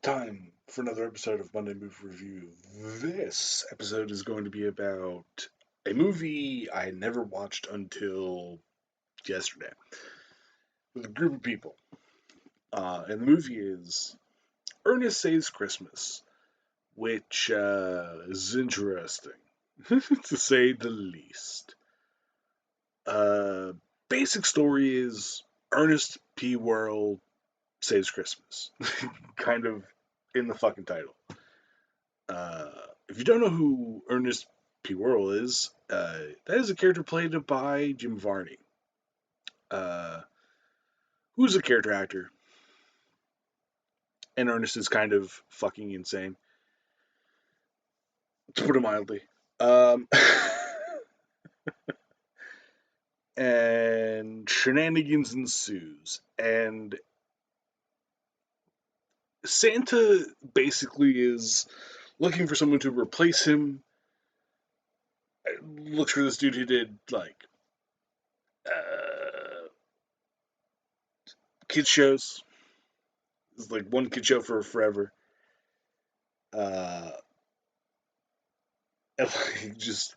Time for another episode of Monday Movie Review. This episode is going to be about a movie I never watched until yesterday with a group of people. And the movie is Ernest Saves Christmas, which is interesting, to say the least. Uh, Basic story is Ernest P. Worrell Saves Christmas. Kind of in the fucking title. Uh, if you don't know who Ernest P. Worrell is, that is a character played by Jim Varney, uh, who's a character actor, and Ernest is kind of fucking insane, to put it mildly. Um, and shenanigans ensues, and Santa basically is looking for someone to replace him. Looks for this dude who did like kids shows. It's like one kid show for forever. Uh, and like just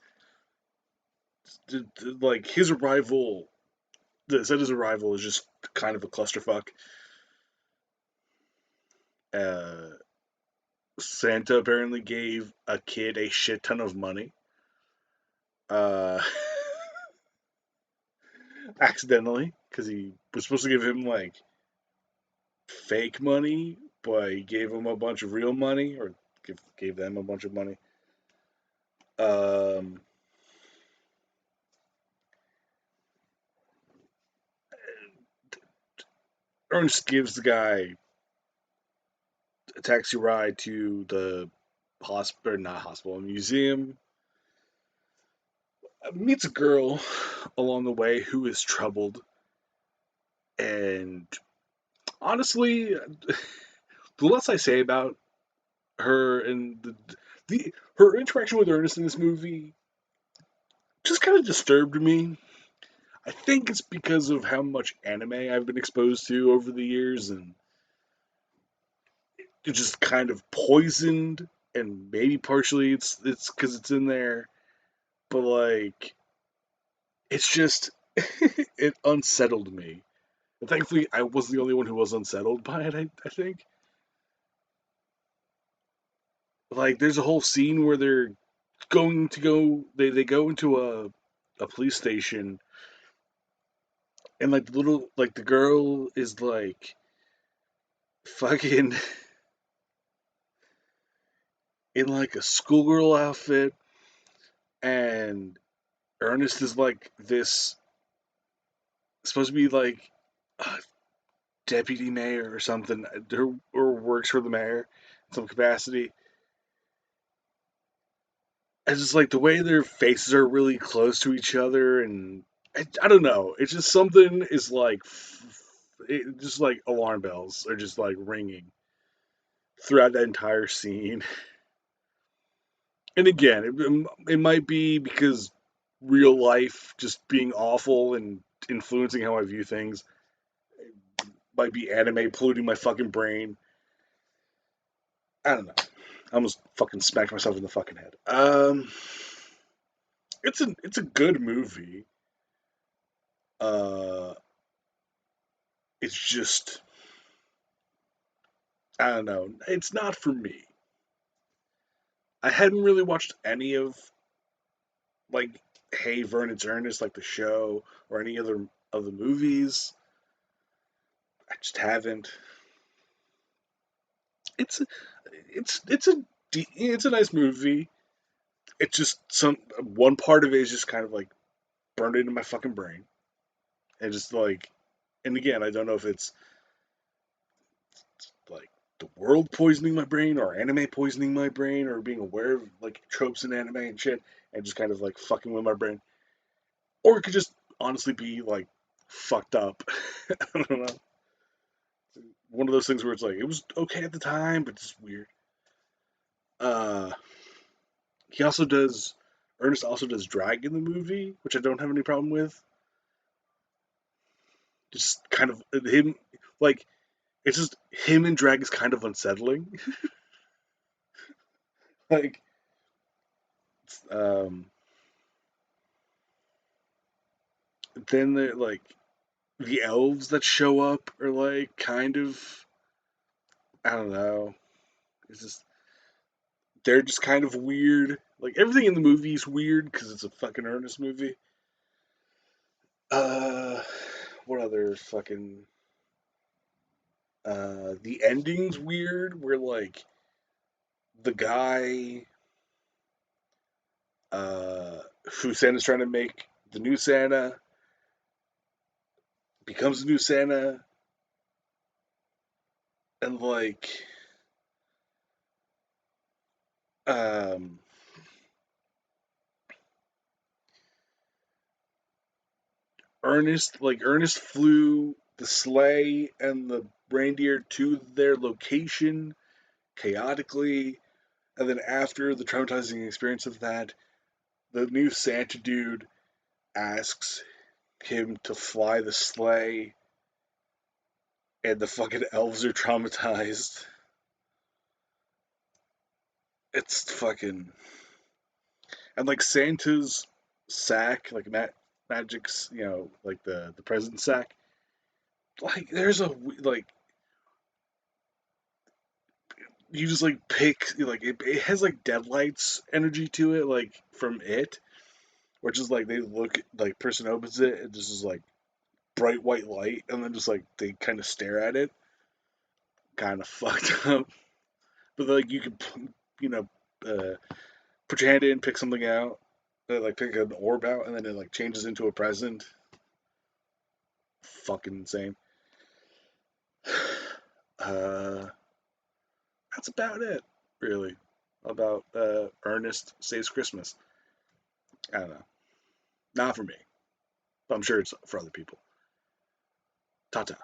like his arrival, the set his arrival is just kind of a clusterfuck. Uh, Santa apparently gave a kid a shit ton of money. Uh, Accidentally, because he was supposed to give him like fake money, but he gave him a bunch of real money, or gave them a bunch of money. Um, Ernst gives the guy a taxi ride to the hospital, not hospital, museum. Meets a girl along the way who is troubled, and honestly, the less I say about her and her interaction with Ernest in this movie just kind of disturbed me. I think it's because of how much anime I've been exposed to over the years, and it just kind of poisoned. And maybe partially it's because it's in there, but like it's just it unsettled me. And thankfully, I wasn't the only one who was unsettled by it. I think like there's a whole scene where they're going to go they go into a police station, and like the little like the girl is like fucking in like a schoolgirl outfit, and Ernest is like this supposed to be like a deputy mayor or something, or works for the mayor in some capacity. It's just like the way their faces are really close to each other, and I don't know. It's just something is like, just like alarm bells are just like ringing throughout that entire scene. And again, it might be because real life just being awful and influencing how I view things. It might be anime polluting my fucking brain. I don't know. I almost fucking smacked myself in the fucking head. It's a good movie. Uh, it's just I don't know. It's not for me. I hadn't really watched any of like Hey Vernon's Ernest, like the show, or any other of the movies. I just haven't. It's it's a it's a nice movie. It's just some one part of it is just kind of like burned into my fucking brain, and just like, and again, I don't know if it's like the world poisoning my brain or anime poisoning my brain or being aware of like tropes in anime and shit and just kind of like fucking with my brain, or it could just honestly be like fucked up. I don't know. One of those things where it's like it was okay at the time, but it's weird. Uh, he also does. Ernest also does drag in the movie, which I don't have any problem with. Just kind of him, like It's just him in drag is kind of unsettling. Like, um, then the elves that show up are like kind of, I don't know. It's just they're just kind of weird. Like everything in the movie is weird because it's a fucking Ernest movie. Uh, what other fucking the ending's weird. Where like the guy uh who Santa's trying to make the new Santa becomes the new Santa, and like um Ernest flew the sleigh and the reindeer to their location chaotically, and then after the traumatizing experience of that, the new Santa dude asks him to fly the sleigh, and the fucking elves are traumatized. It's fucking and like Santa's sack, like Magic's, like the present sack. Like there's a like you just like pick like it has like deadlights energy to it, like from it, which is like they look like person opens it, and just is like bright white light, and then just like they kind of stare at it, kind of fucked up. But like you could, you know, uh, put your hand in, pick something out, like pick an orb out, and then it like changes into a present. Fucking insane. Uh, that's about it, really. About Ernest Saves Christmas. I don't know. Not for me, but I'm sure it's for other people. Ta ta.